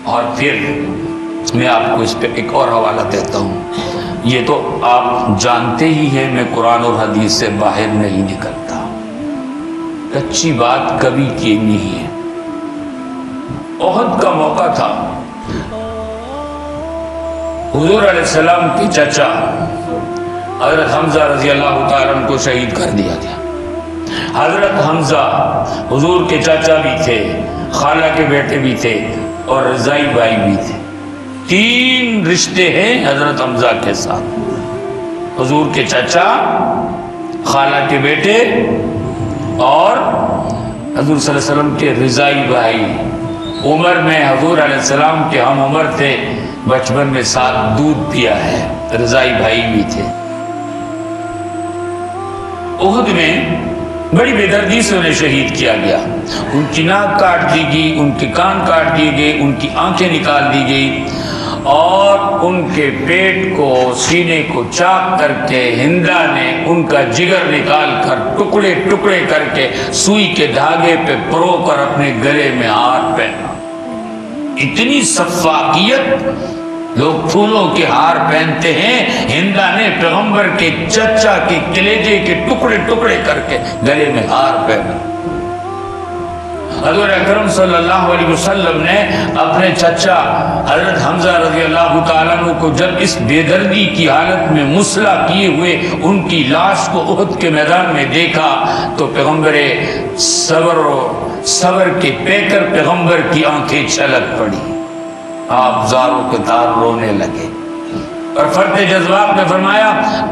اور پھر میں آپ کو اس پہ ایک اور حوالہ دیتا ہوں. یہ تو آپ جانتے ہی ہیں میں قرآن اور حدیث سے باہر نہیں نکلتا، کچی بات کبھی کی نہیں ہے. احد کا موقع تھا، حضور علیہ السلام کے چچا حضرت حمزہ رضی اللہ تعالیٰ عنہ کو شہید کر دیا گیا. حضرت حمزہ حضور کے چچا بھی تھے، خالہ کے بیٹے بھی تھے اور رضائی بھائی بھی تھے. 3 رشتے ہیں حضرت حمزہ کے ساتھ، حضور کے چچا، خالہ کے بیٹے اور حضور صلی اللہ علیہ وسلم کے رضائی بھائی. عمر میں حضور علیہ السلام کے ہم عمر تھے، بچپن میں ساتھ دودھ پیا ہے، رضائی بھائی بھی تھے. احد میں بڑی بے دردی سے انہیں شہید کیا گیا. ان کی ناک کاٹ دی گئی، ان کے کان کاٹ دیے گئے، ان کی آنکھیں نکال دی گئی اور ان کے پیٹ کو، سینے کو چاک کر کے ہندا نے ان کا جگر نکال کر ٹکڑے ٹکڑے کر کے سوئی کے دھاگے پہ پرو کر اپنے گلے میں ہار پہنا. اتنی سفاکیت، لوگ پھولوں کے ہار پہنتے ہیں، ہندا نے پیغمبر کے چچا کے کلیجے کے ٹکڑے ٹکڑے کر کے گلے میں ہار پہنا. حضور اکرم صلی اللہ علیہ وسلم نے اپنے چچا حضرت حمزہ رضی اللہ تعالیٰ عنہ کو جب اس بے دردی کی حالت میں مسلح کیے ہوئے ان کی لاش کو احد کے میدان میں دیکھا تو پیغمبر صبر کے پیکر پیغمبر کی آنکھیں چھلک پڑی. آپ زاروں کے تار رونے لگے اور فرط جذبات میں فرمایا،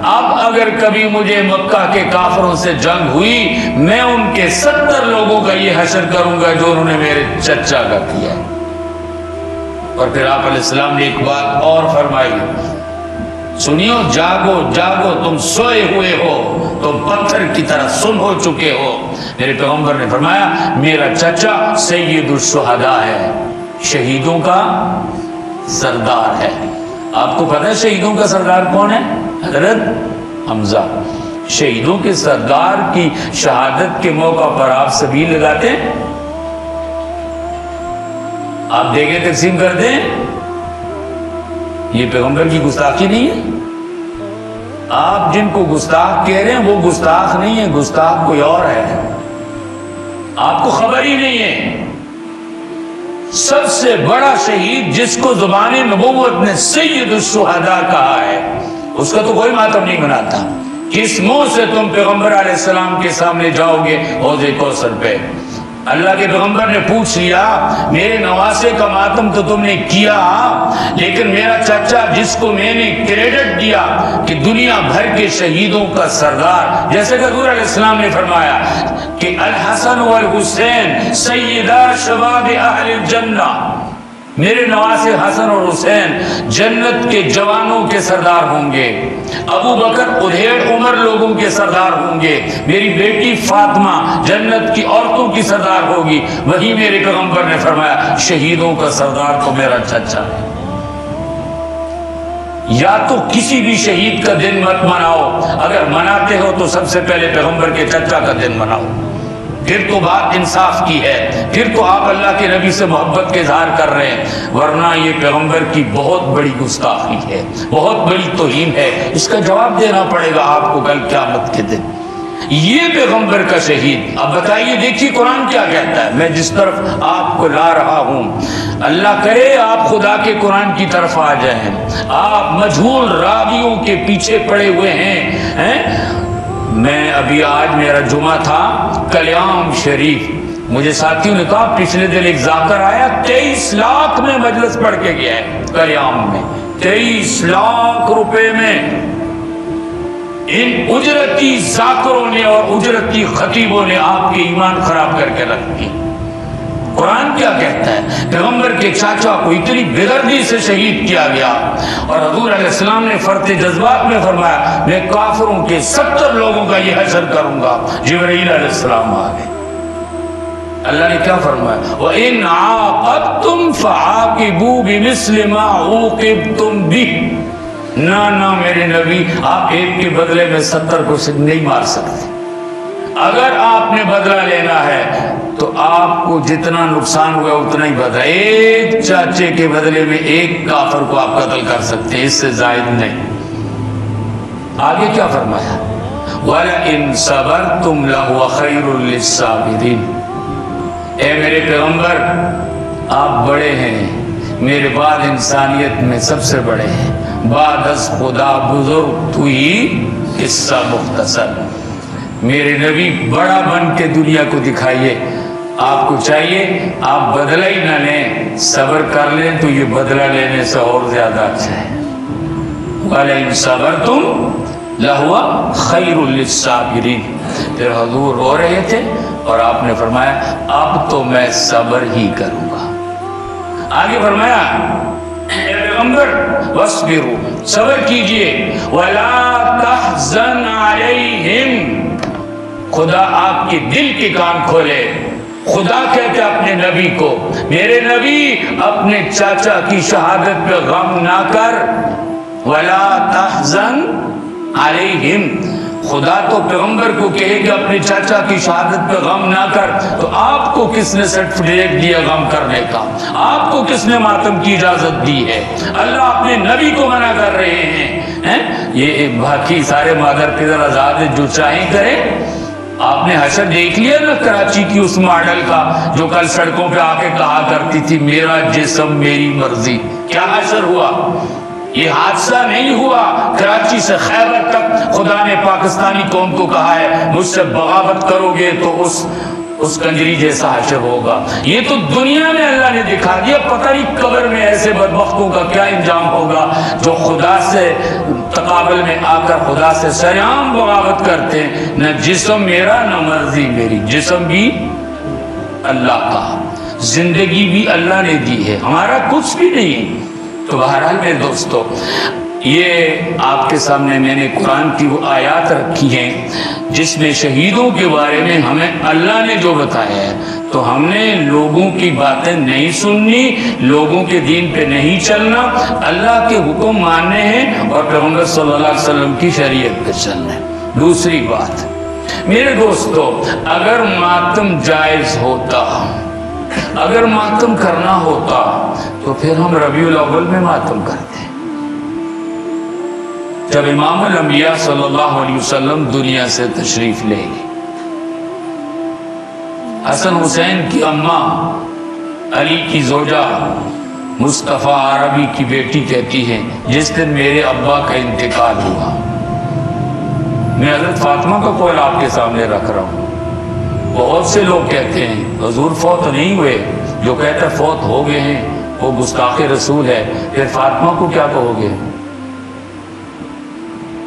اب اگر کبھی مجھے مکہ کے کافروں سے جنگ ہوئی، میں ان کے 70 لوگوں کا یہ حشر کروں گا جو انہوں نے میرے چچا کا کیا. اور پھر آپ علیہ السلام نے ایک بات اور فرمائی، سنیو، جاگو جاگو، تم سوئے ہوئے ہو، تم پتھر کی طرح سن ہو چکے ہو. میرے پیغمبر نے فرمایا، میرا چچا سید الشہداء ہے، شہیدوں کا سردار ہے. آپ کو پتہ ہے شہیدوں کا سردار کون ہے؟ حضرت حمزہ. شہیدوں کے سردار کی شہادت کے موقع پر آپ سبیل لگاتے ہیں، آپ دیگیں تقسیم کرتے ہیں. یہ پیغمبر کی گستاخی نہیں ہے. آپ جن کو گستاخ کہہ رہے ہیں وہ گستاخ نہیں ہے، گستاخ کوئی اور ہے. آپ کو خبر ہی نہیں ہے. سب سے بڑا شہید جس کو زبان نبوت نے سید الشہداء کہا ہے، اس کا تو کوئی ماتم نہیں مناتا. کس منہ سے تم پیغمبر علیہ السلام کے سامنے جاؤ گے حوض کوثر پہ؟ اللہ کے پیغمبر نے پوچھ لیا، میرے نواسے کا ماتم تو تم نے کیا، لیکن میرا چچا جس کو میں نے کریڈٹ دیا کہ دنیا بھر کے شہیدوں کا سردار، جیسے کہ حضور علیہ السلام نے فرمایا کہ الحسن والحسین سیدا شباب اہل الجنہ، میرے نواسے حسن اور حسین جنت کے جوانوں کے سردار ہوں گے. ابو بکر ادھیڑ عمر لوگوں کے سردار ہوں گے. میری بیٹی فاطمہ جنت کی عورتوں کی سردار ہوگی. وہی میرے پیغمبر نے فرمایا شہیدوں کا سردار تو میرا چچا ہے. یا تو کسی بھی شہید کا دن مت مناؤ، اگر مناتے ہو تو سب سے پہلے پیغمبر کے چچا کا دن مناؤ، پھر تو بات انصاف کی ہے، پھر تو آپ اللہ کے نبی سے محبت کے اظہار کر رہے ہیں. ورنہ یہ پیغمبر کی بہت بڑی گستاخی ہے، بہت بڑی توہین ہے. اس کا جواب دینا پڑے گا آپ کو کل قیامت کے دن. یہ پیغمبر کا شہید. اب بتائیے، دیکھیے قرآن کیا کہتا ہے. میں جس طرف آپ کو لا رہا ہوں، اللہ کرے آپ خدا کے قرآن کی طرف آ جائیں. آپ مجہول راویوں کے پیچھے پڑے ہوئے ہیں. میں ابھی آج میرا جمعہ تھا، کلیام شریف، مجھے ساتھیوں نے کہا پچھلے دن ایک ذاکر آیا 23 لاکھ میں مجلس پڑھ کے گیا ہے کلیام میں. 23 لاکھ روپے میں ان اجرتی ذاکروں نے اور اجرتی خطیبوں نے آپ کے ایمان خراب کر کے رکھ دی. قرآن کیا کہتا ہے؟ پیغمبر کے چاچا کو اتنی بے دردی سے شہید کیا گیا اور حضور علیہ السلام نے فرط جذبات میں فرمایا میں کافروں کے 70 لوگوں کا یہ حشر کروں گا. جبرائیل علیہ السلام آ گئے. اللہ نے کیا فرمایا؟ وَإِنْ عَاقَبْتُمْ فَعَاقِبُوا بِمِثْلِ مَا عُوقِبْتُمْ بِهِ. نہ میرے نبی، آپ ایک کے بدلے میں 70 کو نہیں مار سکتے. اگر آپ نے بدلہ لینا ہے تو آپ کو جتنا نقصان ہوا اتنا ہی بدلا. ایک چاچے کے بدلے میں ایک کافر کو آپ قتل کر سکتے ہیں, اس سے زائد نہیں. آگے کیا فرمایا؟ وَلَئِن صَبَرْتُمْ لَهُوَ خَيْرٌ لِلصَّابِرِينَ. اے میرے پیغمبر آپ بڑے ہیں, میرے بعد انسانیت میں سب سے بڑے ہیں, بعد از خدا بزرگ تو ہی قصہ مختصر. میرے نبی بڑا بن کے دنیا کو دکھائیے. آپ کو چاہیے آپ بدلہ ہی نہ لیں, صبر کر لیں تو یہ بدلہ لینے سے اور زیادہ اچھا ہے. وَلَئِن صَبَرْتُمْ لَهُوَ خَيْرٌ لِلصَّابِرِينَ. پھر حضور رو رہے تھے اور آپ نے فرمایا اب تو میں صبر ہی کروں گا. آگے فرمایا اے پیغمبر وَاصْبِرُوا, صبر کیجئے, وَلَا تَحْزَنْ عَلَيْهِمْ. خدا آپ کے دل کے کان کھولے. خدا کہتے اپنے نبی کو, میرے نبی اپنے چاچا کی شہادت پہ غم نہ کر. وَلَا تَحْزَنْ عَلَيْهِمْ. خدا تو پیغمبر کو کہے کہ اپنے چاچا کی شہادت پہ غم نہ کر, تو آپ کو کس نے سرٹیفکیٹ دیا غم کرنے کا؟ آپ کو کس نے ماتم کی اجازت دی ہے؟ اللہ اپنے نبی کو منع کر رہے ہیں. یہ باقی سارے مادر پدر آزاد ہیں, جو چاہیں کریں. آپ نے حشر دیکھ لیا نا کراچی کی اس ماڈل کا جو کل سڑکوں پہ آ کے کہا کرتی تھی میرا جسم میری مرضی. کیا حشر ہوا؟ یہ حادثہ نہیں ہوا. کراچی سے خیبر تک خدا نے پاکستانی قوم کو کہا ہے مجھ سے بغاوت کرو گے تو اس کنجری جیسا حشر ہوگا. یہ تو دنیا میں اللہ نے دکھا دیا. پتہ نہیں قبر میں ایسے بدبختوں کا کیا انجام ہوگا جو خدا سے تقابل میں آ کر خدا سے سریعام بغاوت کرتے ہیں. نہ جسم میرا نہ مرضی میری, جسم بھی اللہ کا, زندگی بھی اللہ نے دی ہے, ہمارا کچھ بھی نہیں. تو بہرحال میرے دوستو, یہ آپ کے سامنے میں نے قرآن کی وہ آیات رکھی ہیں جس میں شہیدوں کے بارے میں ہمیں اللہ نے جو بتایا ہے, تو ہم نے لوگوں کی باتیں نہیں سننی, لوگوں کے دین پہ نہیں چلنا, اللہ کے حکم ماننے ہیں اور پیغمبر صلی اللہ علیہ وسلم کی شریعت پہ چلنا ہے. دوسری بات میرے دوستو, اگر ماتم جائز ہوتا, اگر ماتم کرنا ہوتا تو پھر ہم ربیع الاول میں ماتم کرتے. جب امام الانبیاء صلی اللہ علیہ وسلم دنیا سے تشریف لے گئے, حسن حسین کی اماں علی کی زوجہ مصطفیٰ عربی کی بیٹی کہتی ہے جس دن میرے ابا کا انتقال ہوا. میں حضرت فاطمہ کا قول آپ کے سامنے رکھ رہا ہوں. بہت سے لوگ کہتے ہیں حضور فوت نہیں ہوئے, جو کہتا ہے فوت ہو گئے ہیں وہ گستاخ رسول ہے. پھر فاطمہ کو کیا کہو گے؟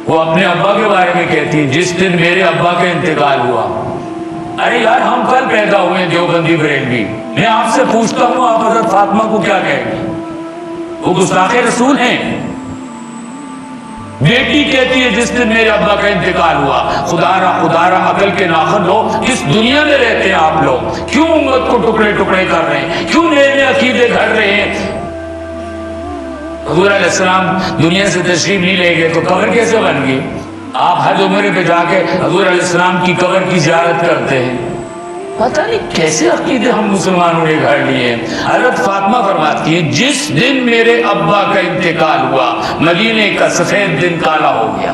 وہ اپنے ابا کے بارے میں کہتی ہیں جس دن میرے ابا کا انتقال ہوا. ارے یار ہم کل پیدا ہوئے ہیں دیوبندی بریلوی, میں آپ سے پوچھتا ہوں آپ حضرت فاطمہ کو کیا کہیں گے؟ وہ گستاخ رسول ہیں. بیٹی کہتی ہے جس دن میرے ابا کا انتقال ہوا. خدا را عقل کے ناخن لو, کس دنیا میں رہتے ہیں آپ لوگ؟ کیوں امت کو ٹکڑے ٹکڑے کر رہے ہیں؟ کیوں نئے نئے عقیدے گھڑ رہے ہیں؟ حضور علیہ السلام دنیا سے تشریف نہیں لے گئے تو قبر کیسے بن گئی؟ آپ حج عمرے پہ جا کے حضور علیہ السلام کی قبر کی زیارت کرتے ہیں. پتہ نہیں کیسے عقیدے ہم مسلمانوں نے گھڑ لیے ہیں. حضرت فاطمہ فرماتی ہے جس دن میرے ابا کا انتقال ہوا مدینے کا سفید دن کالا ہو گیا.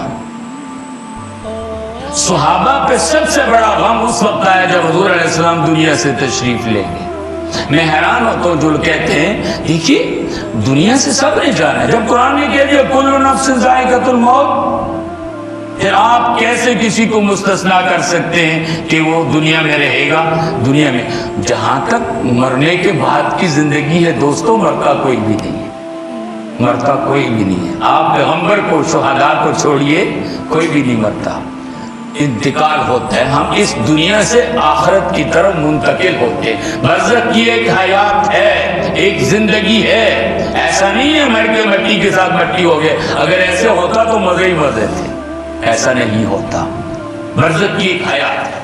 صحابہ پہ سب سے بڑا غم اس وقت آیا جب حضور علیہ السلام دنیا سے تشریف لے گئے. میں حیران ہوتا ہوں جو کہتے ہیں دیکھیے دنیا سے سب نے جانا ہے, جب قرآن نے کہہ دیا کل نفس ذائقۃ الموت, پھر آپ کیسے کسی کو مستثنا کر سکتے ہیں کہ وہ دنیا میں رہے گا؟ دنیا میں جہاں تک مرنے کے بعد کی زندگی ہے دوستوں, مرتا کوئی بھی نہیں ہے, مرتا کوئی بھی نہیں ہے. آپ پیغمبر کو شہداء کو چھوڑیے کوئی بھی نہیں مرتا, انتقال ہوتا ہے. ہم اس دنیا سے آخرت کی طرف منتقل ہوتے ہیں. برزخ کی ایک حیات ہے, ایک زندگی ہے, ایسا نہیں ہے مر کے مٹی کے ساتھ مٹی ہو گئے. اگر ایسے ہوتا تو مزے ہی مزے تھے, ایسا نہیں ہوتا. برزخ کی ایک حیات ہے.